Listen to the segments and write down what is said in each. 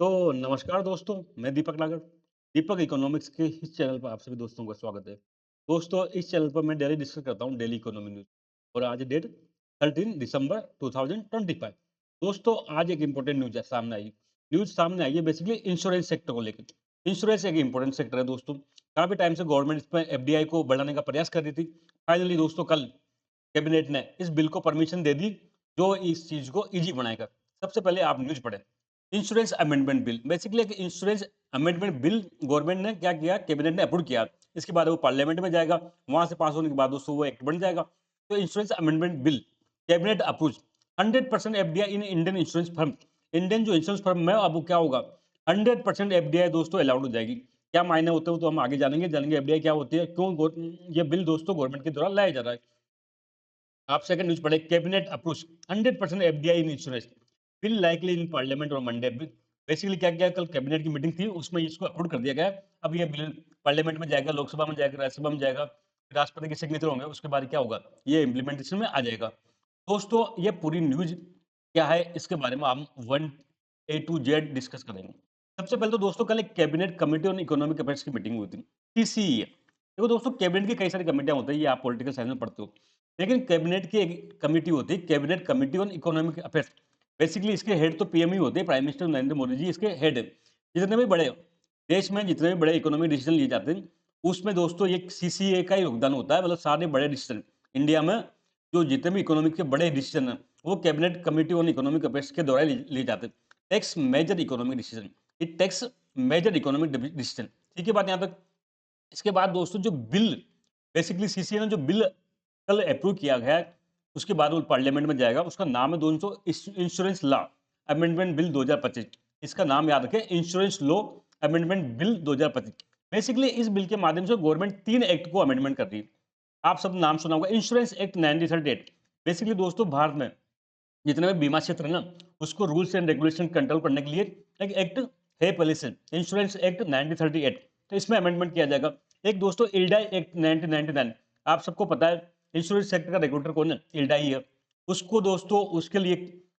तो नमस्कार दोस्तों, मैं दीपक नागर। दीपक इकोनॉमिक्स के इस चैनल पर आप सभी दोस्तों का स्वागत है। दोस्तों, इस चैनल पर मैं डेली डिस्कस करता हूँ डेली इकोनॉमी न्यूज़ और आज डेट 13 दिसंबर 2025। दोस्तों, आज एक इम्पोर्टेंट न्यूज़ सामने आई है बेसिकली इंश्योरेंस सेक्टर को लेकर। इंश्योरेंस एक इम्पोर्टेंट सेक्टर है दोस्तों। काफ़ी टाइम से गवर्नमेंट इसमें एफडीआई को बढ़ाने का प्रयास कर रही थी। फाइनली दोस्तों कल कैबिनेट ने इस बिल को परमिशन दे दी, जो इस चीज़ को ईज़ी बनाएगा। सबसे पहले आप न्यूज़ पढ़ें। इंश्योरेंस अमेंडमेंट बिल बेसिकली एक इंश्योरेंस अमेंडमेंट बिल गवर्नमेंट ने क्या किया, कैबिनेट ने अप्रूव किया। इसके बाद वो पार्लियामेंट में जाएगा, वहां से पास होने के बाद दोस्तों वो एक्ट बन जाएगा। तो insurance amendment bill cabinet approve 100% FDI in Indian insurance firm. Indian जो इंश्योरेंस फर्म में अब वो क्या होगा, 100% एफडीआई दोस्तों अलाउड हो जाएगी। क्या मायने होते हैं वो तो हम आगे जानेंगे एफडीआई क्या होती है, क्यों ये बिल दोस्तों गवर्नमेंट के द्वारा लाया जा रहा है। आप सेकंड न्यूज़ पढ़े, cabinet approves 100% FDI in insurance bill likely in parliament और मंडे। बेसिकली क्या किया, कल कैबिनेट की मीटिंग थी, उसमें इसको अप्रूव कर दिया गया। अब ये बिल पार्लियामेंट में जाएगा, लोकसभा में जाएगा, राज्यसभा में जाएगा, राष्ट्रपति के सिग्नेचर होंगे, उसके बाद क्या होगा, ये इम्प्लीमेंटेशन में आ जाएगा। दोस्तों, ये पूरी न्यूज क्या है, इसके बारे में हम one A to Z discuss करेंगे। सबसे पहले तो दोस्तों कल एक cabinet committee on economic affairs की मीटिंग हुई थी, सीसीई। देखो दोस्तों, कैबिनेट की कई सारी कमेटियां होती है, ये आप पॉलिटिकल साइंस में पढ़ते हो। लेकिन कैबिनेट की एक कमेटी होती है, cabinet committee on economic affairs. Basically इसके हेड तो पीएम ही होते हैं, प्राइम मिनिस्टर नरेंद्र मोदी जी इसके हेड है। जितने भी बड़े देश में जितने भी बड़े इकोनॉमिक डिसीजन लिए जाते हैं, उसमें दोस्तों ये सीसीए का ही योगदान होता है। मतलब सारे बड़े डिसीजन इंडिया में, जो जितने भी इकोनॉमिक के बड़े डिसीजन हैं, वो cabinet committee on economic affairs के द्वारा लिए जाते हैं। Takes major economic decision, it takes major economic decision. ठीक है बात यहाँ तक। इसके बाद दोस्तों जो बिल बेसिकली सीसीए ने जो बिल कल अप्रूव किया गया है, उसके बाद वो पार्लियामेंट में जाएगा। उसका नाम है दोस्तों इंश्योरेंस लॉ अमेंडमेंट बिल 2025। इसका नाम याद रखें, insurance law amendment bill 2025। Basically इस बिल के माध्यम से गवर्नमेंट 3 एक्ट को अमेंडमेंट कर रही है। आप सब नाम सुना होगा, इंश्योरेंस एक्ट 1938। बेसिकली दोस्तों भारत में जितने भी बीमा क्षेत्र है ना, उसको रूल्स एंड रेगुलेशन कंट्रोल करने के लिए एक एक्ट है पहले से, इंश्योरेंस एक्ट 1938। तो इसमें अमेंडमेंट किया जाएगा। एक दोस्तों इल्डाई एक्ट 1999, आप सबको पता है इंश्योरेंस सेक्टर का रेगुलेटर कौन है, इल्डाई है। उसको दोस्तों उसके लिए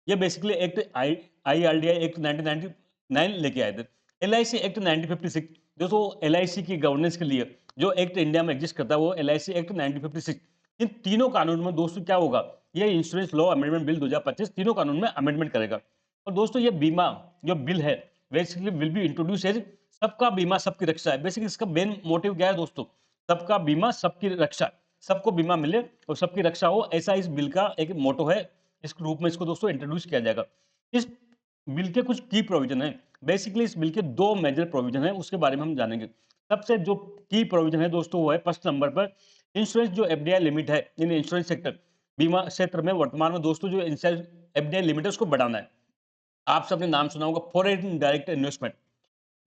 ये बेसिकली एक्ट आईआरडीआई एक्ट 1999 लेके आए थे। एलआईसी एक्ट 1956, दोस्तों एलआईसी की गवर्नेंस के लिए जो एक्ट इंडिया में एग्जिस्ट करता है, वो एलआईसी एक्ट 1956। इन तीनों कानून में दोस्तों क्या होगा, ये इंश्योरेंस लॉ अमेंडमेंट बिल 2025 तीनों कानून में अमेंडमेंट करेगा। और दोस्तों ये बीमा जो बिल है, basically will be introduce as सबका बीमा सबकी रक्षा है। बेसिकली इसका मेन मोटिव क्या है दोस्तों, सबका बीमा सबकी रक्षा, सबको बीमा मिले और सबकी रक्षा हो, ऐसा इस बिल का एक मोटो है। इस रूप में इसको दोस्तों इंट्रोड्यूस किया जाएगा। इस बिल के कुछ की प्रोविजन है। बेसिकली इस बिल के दो मेजर प्रोविजन है, उसके बारे में हम जानेंगे। सबसे जो की प्रोविजन है दोस्तों, वो है फर्स्ट नंबर पर इंश्योरेंस जो एफडीआई लिमिट है इन इंश्योरेंस सेक्टर, बीमा क्षेत्र में वर्तमान में दोस्तों जो एफडीआई लिमिट है उसको बढ़ाना है। आप सबने नाम सुना होगा फॉरेन डायरेक्ट इन्वेस्टमेंट,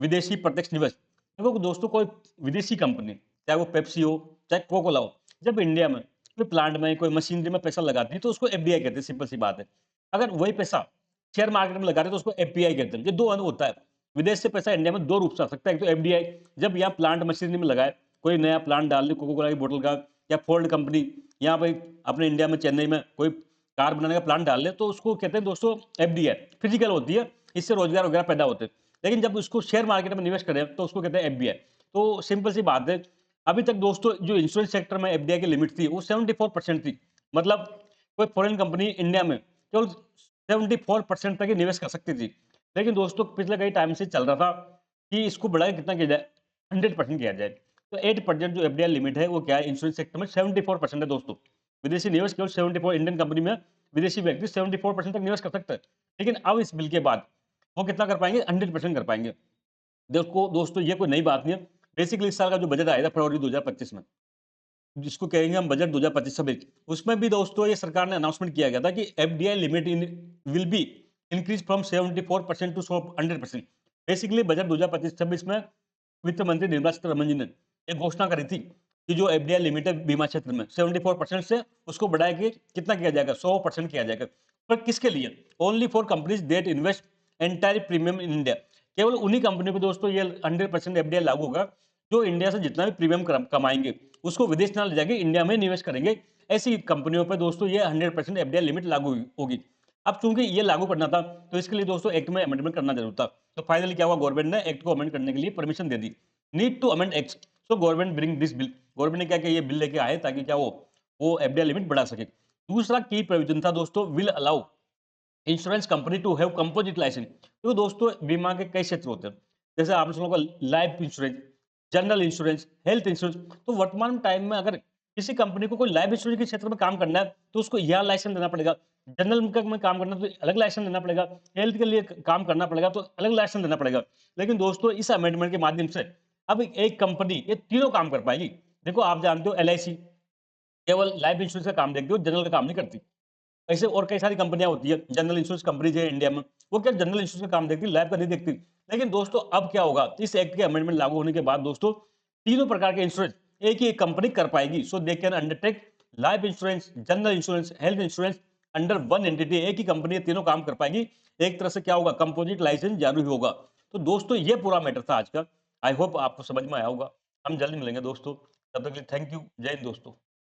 विदेशी प्रत्यक्ष निवेश। देखो दोस्तों, कोई विदेशी कंपनी, चाहे वो पेप्सी हो, चाहे कोका कोला हो, जब इंडिया में कोई प्लांट में कोई मशीनरी में पैसा लगाती है तो उसको एफडीआई कहते हैं, सिंपल सी बात है। अगर वही पैसा शेयर मार्केट में लगा रहे तो उसको एफपीआई कहते हैं। ये दो अनु होता है। विदेश से पैसा इंडिया में दो रूप से आ सकता है। एक तो एफडीआई, जब यहाँ प्लांट मशीनरी में लगाए, कोई नया प्लांट डाल दे कोका कोला की बोतल का, या फोर्ड कंपनी यहाँ पे अपने इंडिया में चेन्नई में कोई कार बनाने का प्लांट डाल ले, तो उसको कहते हैं दोस्तों एफडीआई, फिजिकल होती है, इससे रोजगार वगैरह पैदा होते हैं। लेकिन जब उसको शेयर मार्केट में निवेश करें तो उसको कहते हैं एफबीआई। तो सिंपल सी बात है, अभी तक दोस्तों जो इंश्योरेंस सेक्टर में एफडीआई की लिमिट थी वो 74% थी। मतलब कोई फॉरेन कंपनी इंडिया में केवल 74% तक ही निवेश कर सकती थी। लेकिन दोस्तों पिछले कई टाइम से चल रहा था कि इसको बढ़ाकर कितना किया जाए, 100% किया जाए। तो 8% जो एफडीआई लिमिट है वो क्या है, इंश्योरेंस सेक्टर में 74% है दोस्तों। विदेशी निवेश केवल 74, इंडियन कंपनी में विदेशी व्यक्ति 74% तक निवेश कर सकता है। लेकिन अब इस बिल के बाद वो कितना कर पाएंगे, 100% कर पाएंगे। देखो दोस्तों, ये कोई नई बात नहीं है। बेसिकली इस साल का जो बजट आया था फरवरी 2025 में, जिसको कहेंगे हम बजट 2025 छब्बीस, उसमें भी दोस्तों ये सरकार ने अनाउंसमेंट किया गया था कि FDI limit in will be increase from 74% to 100%। Basically budget 2025-26 में वित्त मंत्री निर्मला सीतारमण जी ने एक घोषणा करी थी कि जो एफडीआई लिमिट है बीमा क्षेत्र में 74% से उसको बढ़ाया के कितना किया जाएगा, 100% किया जाएगा। पर किसके लिए, only for companies that invest entire premium in India. केवल उन्हीं कंपनियों को दोस्तों ये 100% एफडीआई लागू होगा जो इंडिया से जितना भी प्रीमियम कमाएंगे उसको विदेश ना ले जाके इंडिया में निवेश करेंगे। ऐसी कंपनियों पर दोस्तों ये 100% एफडीआई लिमिट लागू होगी। अब चूंकि ये लागू करना था, तो इसके लिए दोस्तों एक्ट में अमेंडमेंट करना जरूर था। तो फाइनली क्या हुआ, गवर्नमेंट ने एक्ट को अमेंड करने के लिए परमिशन दे दी। Need to amend act, so government bring this bill, government ने क्या किया, ये बिल लेके आए ताकि क्या वो एफडीआई लिमिट बढ़ा सके। दूसरा की प्रोविजन था दोस्तों, will allow insurance company to have composite license. तो दोस्तों बीमा के कई क्षेत्र होते हैं, जैसे आपने सुना होगा life insurance, general insurance, health insurance. तो वर्तमान टाइम में अगर किसी कंपनी को कोई लाइफ इंश्योरेंस के क्षेत्र में काम करना है, तो उसको यह लाइसेंस देना पड़ेगा। जनरल में काम करना है तो अलग लाइसेंस देना पड़ेगा। हेल्थ के लिए काम करना पड़ेगा तो अलग लाइसेंस देना पड़ेगा। लेकिन दोस्तों इस अमेंडमेंट के माध्यम से अब एक कंपनी ये तीनों काम कर पाएगी। देखो आप जानते हो एलआईसी केवल लाइफ इंश्योरेंस का काम देखती हो, जनरल का काम नहीं करती। ऐसे और कई सारी कंपनियां होती है, जनरल इंश्योरेंस कंपनीज है इंडिया में, वो क्या जनरल इंश्योरेंस का काम देखती है, लाइफ का नहीं देखती। लेकिन दोस्तों अब क्या होगा, इस एक्ट के अमेंडमेंट लागू होने के बाद दोस्तों तीनों प्रकार के इंश्योरेंस एक ही एक कंपनी कर पाएगी। So they can undertake life insurance, general insurance, health insurance under one entity. एक ही कंपनी ये तीनों काम कर पाएगी। एक तरह से क्या होगा, कंपोजिट लाइसेंस जारी होगा। तो दोस्तों ये पूरा मैटर था आज का। आई होप आपको समझ में आया होगा। हम जल्दी मिलेंगे दोस्तों, तब तक के लिए थैंक यू। जय हिंद दोस्तों।